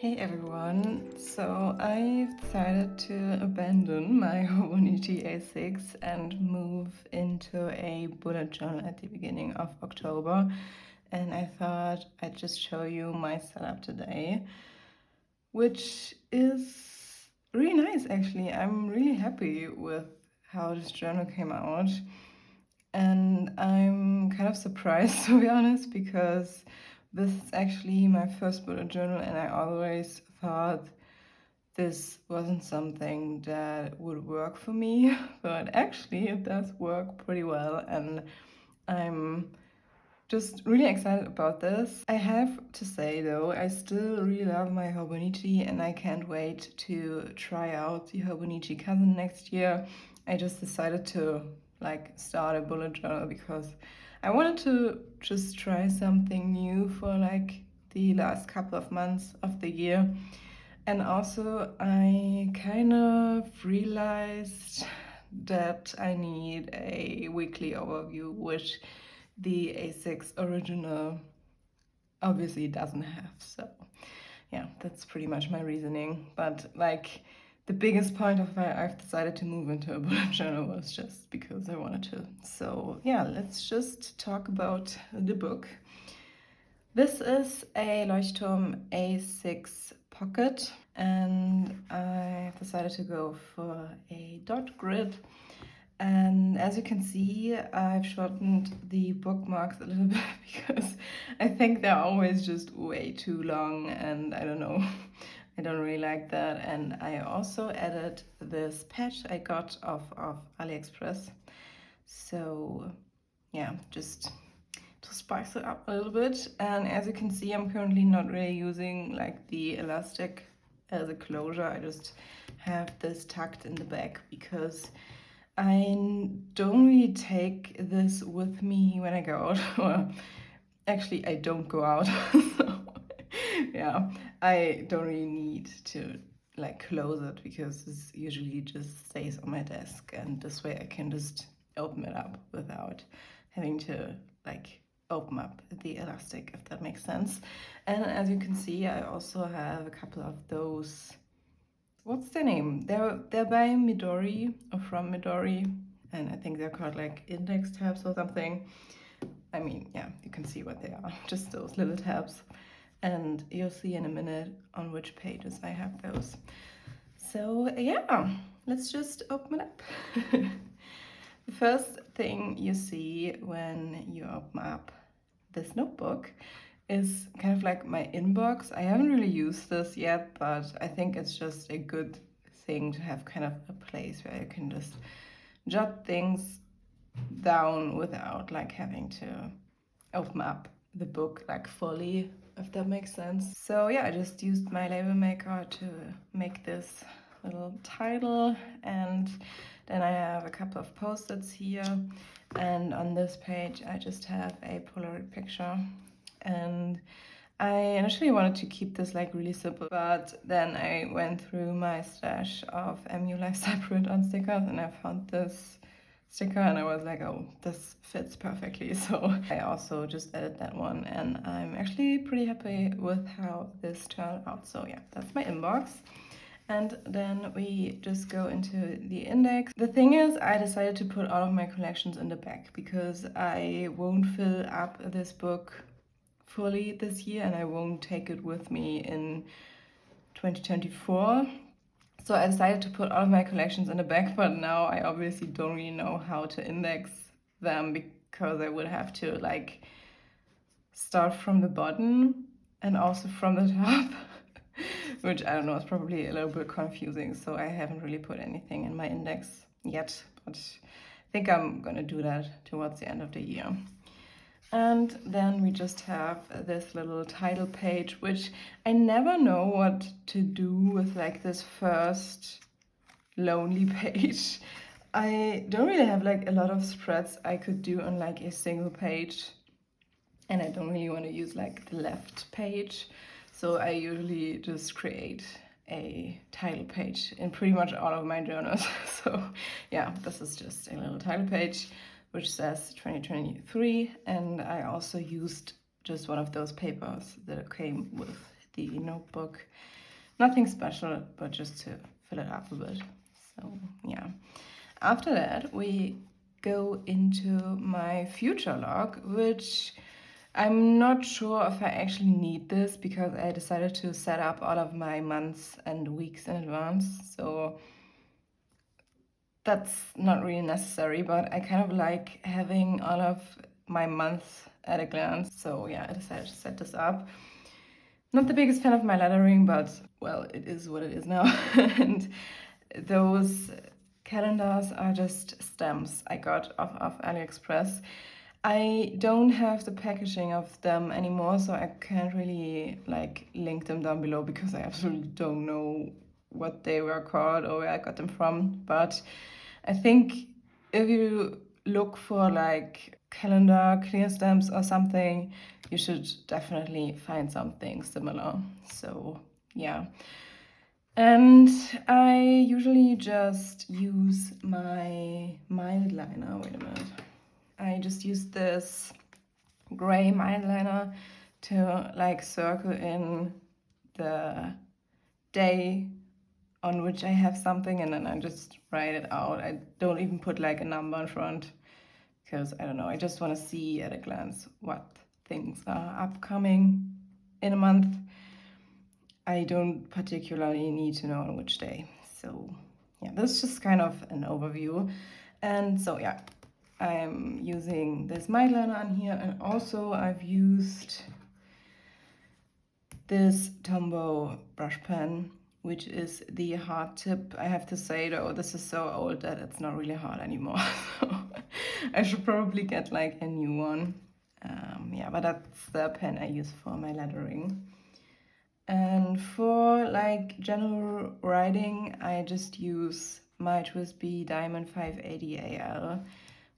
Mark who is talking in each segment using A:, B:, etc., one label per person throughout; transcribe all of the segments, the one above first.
A: Hey everyone, so I've decided to abandon my hobonichi A6 and move into a bullet journal at the beginning of October, and I thought I'd just show you my setup today, which is really nice actually. I'm really happy with how this journal came out, and I'm kind of surprised to be honest, because this is actually my first bullet journal and I always thought this wasn't something that would work for me, but actually it does work pretty well and I'm just really excited about this. I have to say though, I still really love my hobonichi and I can't wait to try out the hobonichi cousin next year. I just decided to start a bullet journal because I wanted to just try something new for the last couple of months of the year. And also I kind of realized that I need a weekly overview, which the A6 original obviously doesn't have. So yeah, that's pretty much my reasoning. But the biggest point of why I've decided to move into a bullet journal was just because I wanted to. So yeah, let's just talk about the book. This is a leuchtturm A6 pocket and I've decided to go for a dot grid. And as you can see, I've shortened the bookmarks a little bit because I think they're always just way too long and I don't know, I don't really like that. And I also added this patch I got off of AliExpress. So yeah, just to spice it up a little bit. And as you can see, I'm currently not really using the elastic as a closure. I just have this tucked in the back because I don't really take this with me when I go out. Well, actually, I don't go out. So, yeah, I don't really need to close it because this usually just stays on my desk, and this way I can just open it up without having to open up the elastic, if that makes sense. And as you can see, I also have a couple of those, what's their name? They're by Midori or from Midori, and I think they're called index tabs or something. I mean, yeah, you can see what they are, just those little tabs. And you'll see in a minute on which pages I have those. So yeah, let's just open it up. The first thing you see when you open up this notebook is kind of like my inbox. I haven't really used this yet, but I think it's just a good thing to have kind of a place where you can just jot things down without having to open up the book fully, if that makes sense. So yeah, I just used my label maker to make this little title, and then I have a couple of post-its here, and on this page I just have a Polaroid picture. And I initially wanted to keep this really simple, but then I went through my stash of MU Lifestyle print-on stickers and I found this sticker and I was like, oh, this fits perfectly. So I also just added that one and I'm actually pretty happy with how this turned out. So yeah, that's my inbox. And then we just go into the index. The thing is, I decided to put all of my collections in the back because I won't fill up this book fully this year and I won't take it with me in 2024. So I decided to put all of my collections in the back, but now I obviously don't really know how to index them because I would have to start from the bottom and also from the top. Which I don't know, is probably a little bit confusing, so I haven't really put anything in my index yet, but I think I'm gonna do that towards the end of the year. And then we just have this little title page, which I never know what to do with this first lonely page. I don't really have a lot of spreads I could do on a single page, and I don't really want to use the left page. So I usually just create a title page in pretty much all of my journals. So yeah, this is just a little title page which says 2023, and I also used just one of those papers that came with the notebook. Nothing special, but just to fill it up a bit. So yeah. After that, we go into my future log, which I'm not sure if I actually need this because I decided to set up all of my months and weeks in advance. So that's not really necessary, but I kind of like having all of my months at a glance. So yeah, I decided to set this up. Not the biggest fan of my lettering, but well, it is what it is now. And those calendars are just stamps I got off AliExpress. I don't have the packaging of them anymore, so I can't really like link them down below because I absolutely don't know what they were called or where I got them from. But I think if you look for like calendar clear stamps or something, you should definitely find something similar. So yeah. And I usually just use my mild liner. Wait a minute. I just use this gray mild liner to like circle in the day on which I have something, and then I just write it out. I don't even put like a number in front because I don't know, I just want to see at a glance what things are upcoming in a month. I don't particularly need to know on which day. So yeah, this is just kind of an overview. And so yeah, I'm using this mild liner on here, and also I've used this Tombow brush pen, which is the hard tip. I have to say though, this is so old that it's not really hard anymore. So I should probably get like a new one. Yeah, but that's the pen I use for my lettering. And for like general writing, I just use my TWSBI Diamond 580 AL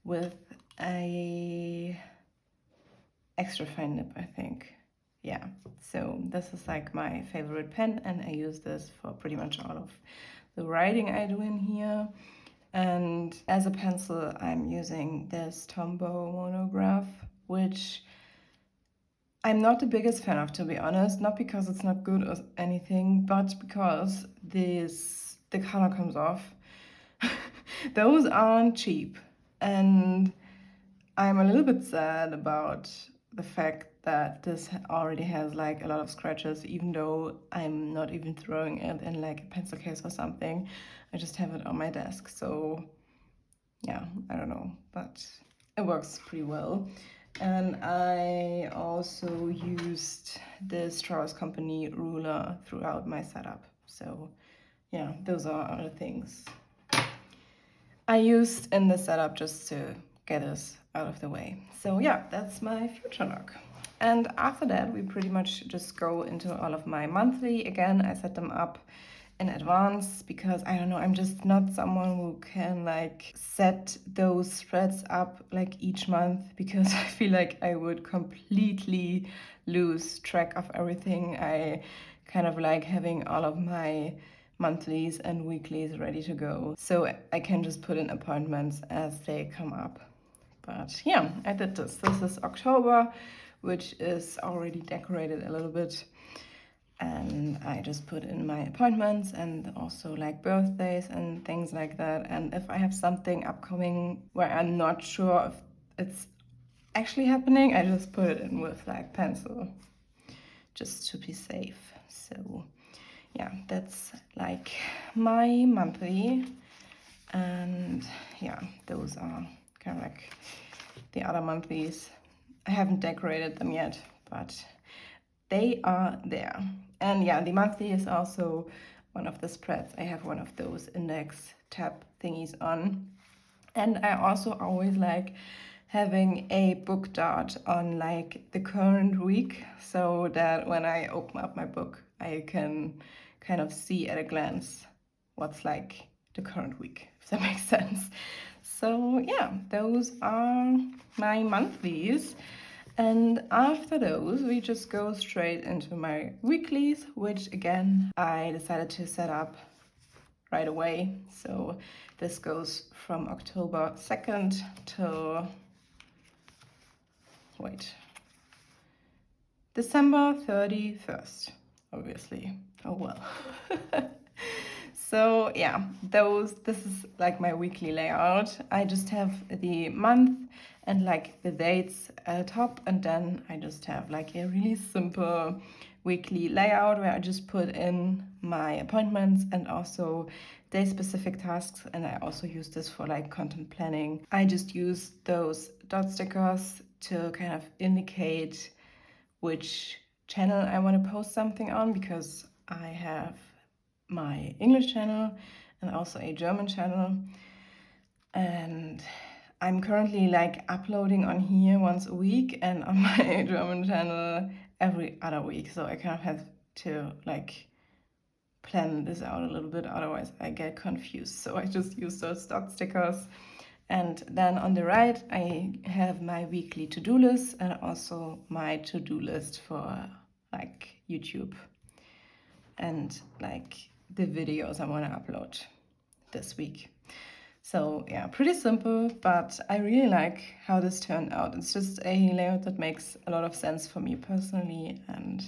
A: with a extra fine nib, I think. Yeah, so this is like my favorite pen, and I use this for pretty much all of the writing I do in here. And as a pencil, I'm using this Tombow monograph, which I'm not the biggest fan of, to be honest, not because it's not good or anything, but because the color comes off. Those aren't cheap, and I'm a little bit sad about the fact that this already has like a lot of scratches, even though I'm not even throwing it in like a pencil case or something. I just have it on my desk, so yeah, I don't know, but it works pretty well. And I also used the Strauss Company ruler throughout my setup. So yeah, those are other things I used in the setup just to get us out of the way. So yeah, that's my future log. And after that, we pretty much just go into all of my monthly. Again, I set them up in advance because I don't know, I'm just not someone who can like set those spreads up like each month, because I feel like I would completely lose track of everything. I kind of like having all of my monthlies and weeklies ready to go, so I can just put in appointments as they come up. But yeah, I did this. This is October, which is already decorated a little bit. And I just put in my appointments and also like birthdays and things like that. And if I have something upcoming where I'm not sure if it's actually happening, I just put it in with like pencil, just to be safe. So yeah, that's like my monthly. And yeah, those are kind of like the other monthlies. I haven't decorated them yet, but they are there. And yeah, the monthly is also one of the spreads. I have one of those index tab thingies on. And I also always like having a book dart on like the current week, so that when I open up my book, I can kind of see at a glance what's like the current week, if that makes sense. So yeah, those are my monthlies. And after those, we just go straight into my weeklies, which again, I decided to set up right away. So this goes from October 2nd till, December 31st. obviously. Oh well. So yeah, this is like my weekly layout. I just have the month and like the dates at the top, and then I just have like a really simple weekly layout where I just put in my appointments and also day specific tasks, and I also use this for like content planning. I just use those dot stickers to kind of indicate which channel I want to post something on, because I have my English channel and also a German channel, and I'm currently like uploading on here once a week and on my German channel every other week, so I kind of have to like plan this out a little bit, otherwise I get confused. So I just use those dot stickers. And then on the right I have my weekly to-do list and also my to-do list for like YouTube and like the videos I want to upload this week. So yeah, pretty simple, but I really like how this turned out. It's just a layout that makes a lot of sense for me personally, and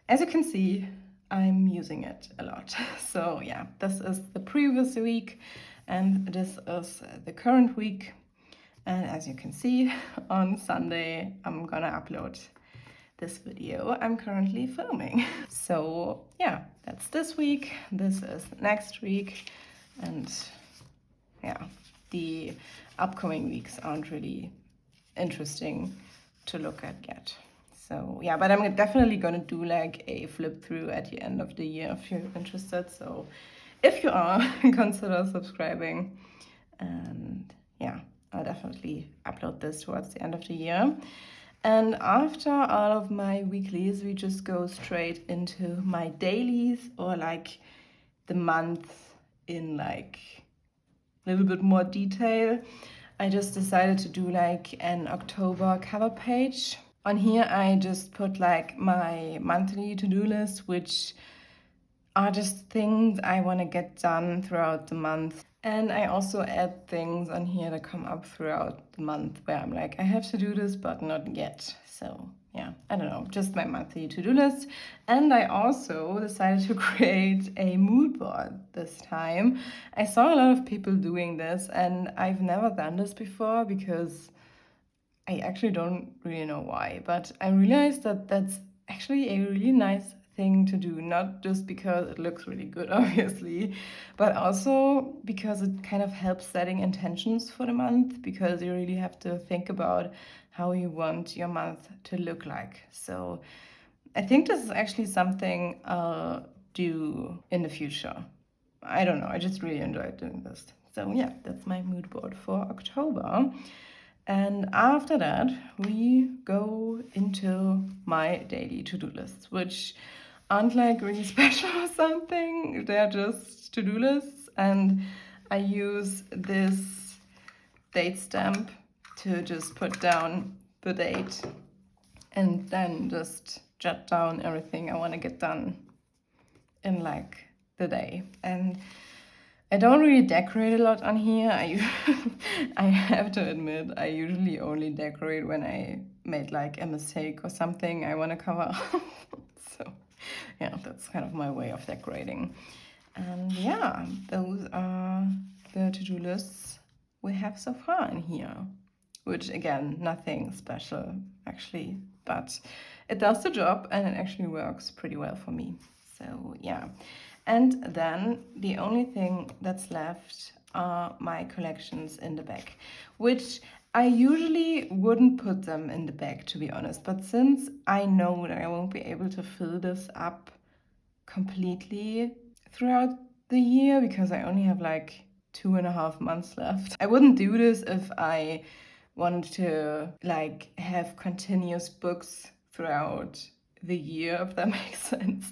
A: as you can see, I'm using it a lot. So yeah, this is the previous week and this is the current week. And as you can see, on Sunday, I'm gonna upload this video I'm currently filming. So yeah, that's this week, this is next week, and yeah, the upcoming weeks aren't really interesting to look at yet. So yeah, but I'm definitely gonna do like a flip through at the end of the year if you're interested. So if you are, consider subscribing. And yeah, I'll definitely upload this towards the end of the year. And after all of my weeklies, we just go straight into my dailies, or like the month in like a little bit more detail. I just decided to do like an October cover page. On here I just put like my monthly to-do list, which are just things I want to get done throughout the month. And I also add things on here that come up throughout the month where I'm like, I have to do this, but not yet. So yeah, I don't know, just my monthly to-do list. And I also decided to create a mood board this time. I saw a lot of people doing this, and I've never done this before because I actually don't really know why, but I realized that that's actually a really nice thing to do, not just because it looks really good, obviously, but also because it kind of helps setting intentions for the month, because you really have to think about how you want your month to look like. So I think this is actually something I'll do in the future. I don't know, I just really enjoyed doing this. So yeah, that's my mood board for October. And after that, we go into my daily to-do lists, which aren't like really special or something. They're just to-do lists. And I use this date stamp to just put down the date and then just jot down everything I want to get done in like the day. And I don't really decorate a lot on here. I have to admit, I usually only decorate when I made like a mistake or something I want to cover up. So yeah, that's kind of my way of decorating. And yeah, those are the to-do lists we have so far in here, which again, nothing special actually, but it does the job and it actually works pretty well for me. So yeah. And then the only thing that's left are my collections in the back, which I usually wouldn't put them in the back, to be honest. But since I know that I won't be able to fill this up completely throughout the year, because I only have like 2.5 months left, I wouldn't do this if I wanted to like have continuous books throughout the year, if that makes sense.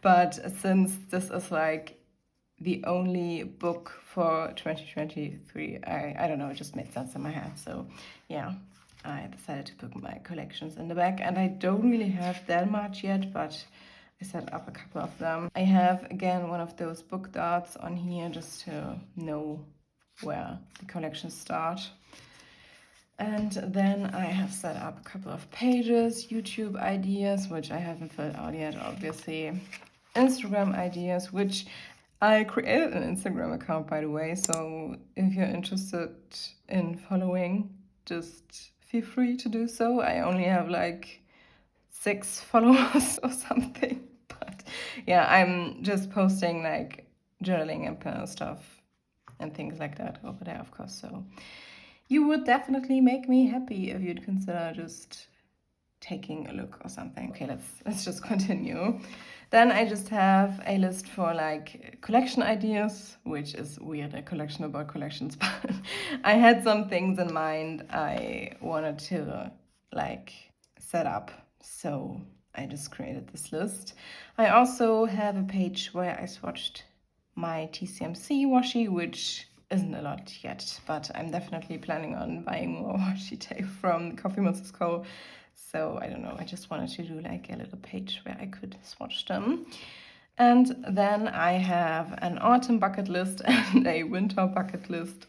A: But since this is like the only book for 2023, I don't know, it just made sense in my head. So yeah, I decided to put my collections in the back, and I don't really have that much yet, but I set up a couple of them. I have again one of those book darts on here just to know where the collections start. And then I have set up a couple of pages, YouTube ideas, which I haven't filled out yet, obviously. Instagram ideas, which I created an Instagram account, by the way, so if you're interested in following, just feel free to do so. I only have like 6 followers or something, but yeah, I'm just posting like journaling and planner stuff and things like that over there, of course. So you would definitely make me happy if you'd consider just taking a look or something. Okay, let's just continue. Then I just have a list for like collection ideas, which is weird, a collection about collections, but I had some things in mind I wanted to like set up, so I just created this list. I also have a page where I swatched my TCMC washi, which isn't a lot yet, but I'm definitely planning on buying more washi tape from Coffee Monsters Co. So I don't know, I just wanted to do like a little page where I could swatch them. And then I have an autumn bucket list and a winter bucket list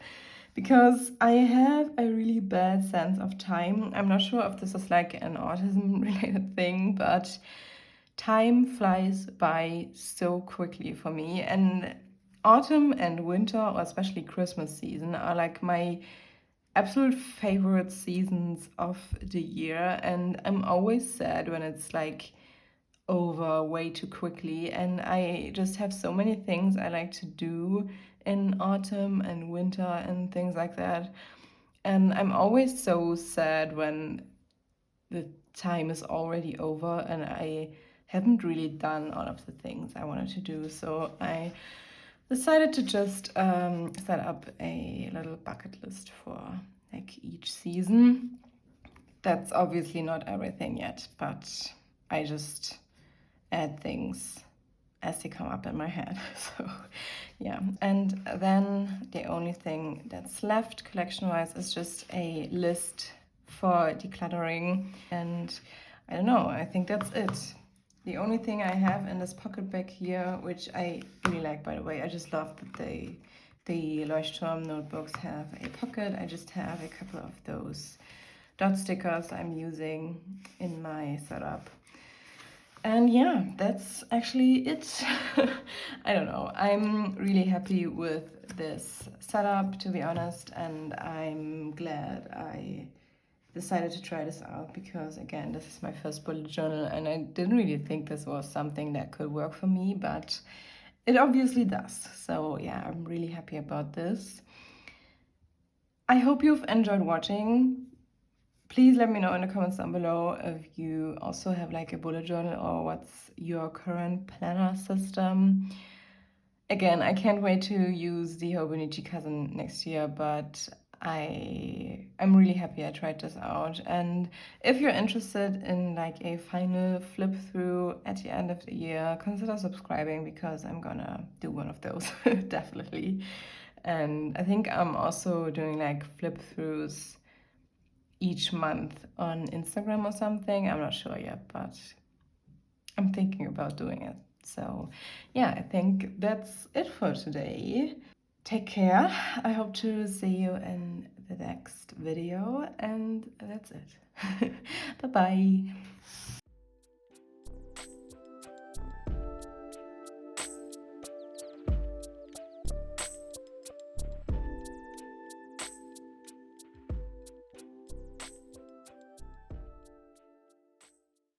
A: because I have a really bad sense of time. I'm not sure if this is like an autism related thing, but time flies by so quickly for me. And autumn and winter, or especially Christmas season, are like my absolute favorite seasons of the year, and I'm always sad when it's like over way too quickly. And I just have so many things I like to do in autumn and winter and things like that, and I'm always so sad when the time is already over and I haven't really done all of the things I wanted to do. So I decided to just set up a little bucket list for like each season. That's obviously not everything yet, but I just add things as they come up in my head. So yeah, and then the only thing that's left collection-wise is just a list for decluttering, and I don't know, I think that's it. The only thing I have in this pocket bag here, which I really like, by the way, I just love that the Leuchtturm notebooks have a pocket. I just have a couple of those dot stickers I'm using in my setup. And yeah, that's actually it. I don't know. I'm really happy with this setup, to be honest, and I'm glad I decided to try this out because, again, this is my first bullet journal and I didn't really think this was something that could work for me, but it obviously does. So yeah, I'm really happy about this. I hope you've enjoyed watching. Please let me know in the comments down below if you also have like a bullet journal or what's your current planner system. Again, I can't wait to use the hobonichi cousin next year, but I'm really happy I tried this out. And if you're interested in like a final flip through at the end of the year, consider subscribing because I'm gonna do one of those definitely. And I think I'm also doing like flip throughs each month on Instagram or something. I'm not sure yet, but I'm thinking about doing it. So yeah, I think that's it for today. Take care. I hope to see you in the next video, and that's it. Bye bye.